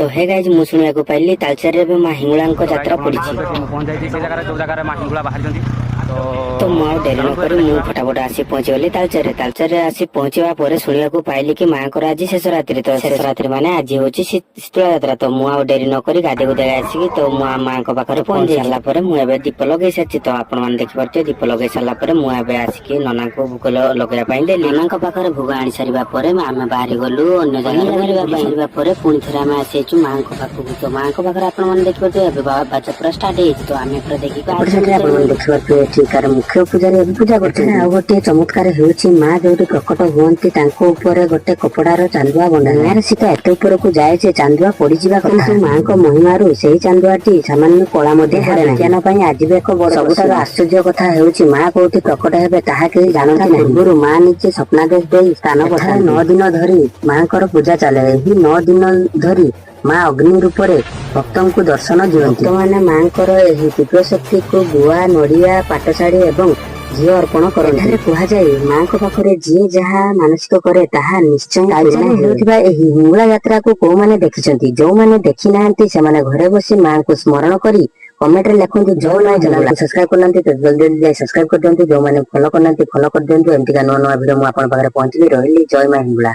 तो hey guys मु सुनिया को पाइली तालचेर रे मां हिंगुला यात्रा पड़ी मां हिंगुला बाहर तो मुझे डेरी न करी मु फटाफट आसी पहुंची गली तालचेर आसी पहुंचवा पर सुनिया को पाइली कि मां को आज शेष रात्रि तो शेष रात्रि माने आज होची शीतला यात्रा तो मु डेरी न करी गाधे गुधे आसी तो मां को पाखरे पहुंच सारा पर मु एबे दीप लगे साची तो आपण माने देखि परते दीप लगे सारा पर मु एबे आसी नना को भोग लगेया पाई देली नना को पाखरे भोग आनी सारिबा पर आमे बाहरी गलु अन्य जगह बाहरिबा पर पुणी थरे आमे आसीचु मां को पाखु तो मां को पाखरे आपण माने देखि परते एबे बाजा पूरा स्टार्ट हे तो आमे पूरा देखि आपण माने देखि परते ठीक मुख्य पूजा पूजा करते गोटे चमत्कार होउछि मां जोटी प्रकट हुअंती तांको ऊपर गोटे कपड़ार चांदुआ बना यार सीता एते ऊपर को जाए जे चांदुआ पड़ी जिबा कथा मां को महिमारू सेही चांदुआटी सामान्य कला मध्ये पड़े ना ज्ञान पई आज भी एक सबुठार आश्चर्य कथा होउछि मां कोठी प्रकट हेबे ताहा के जानନ୍ତି ना गुरु मां निजे स्वप्नादेश देई स्थान कथा 9 दिन धरी मांकर पूजा चले ही 9 दिन धरी मां अग्नि रूप में भक्तों को दर्शन दियंती भक्त मांकर एही दिव्य शक्ति को गुआ नड़िया पाटशाढ़ी एवं झी अर्पण करते कह जाए मां को पाखरे जी जहा मानसिक करे ताहा निश्चय होउथिबा एही हिंगुला यात्रा को को माने देखिसंती जो माने देखि नाहंती से माने घरे बसी मां को स्मरण करी कमेंट रे लिखंतु जो ना चैनल सब्सक्राइब करनंती तो जल्दी जल्दी सब्सक्राइब कर दियंतु जो माने फॉलो करनंती फॉलो कर दियंतु एमती का नवा नवा वीडियो मु आपन पाखरे पहुंचली रहली जय मां हिंगुला।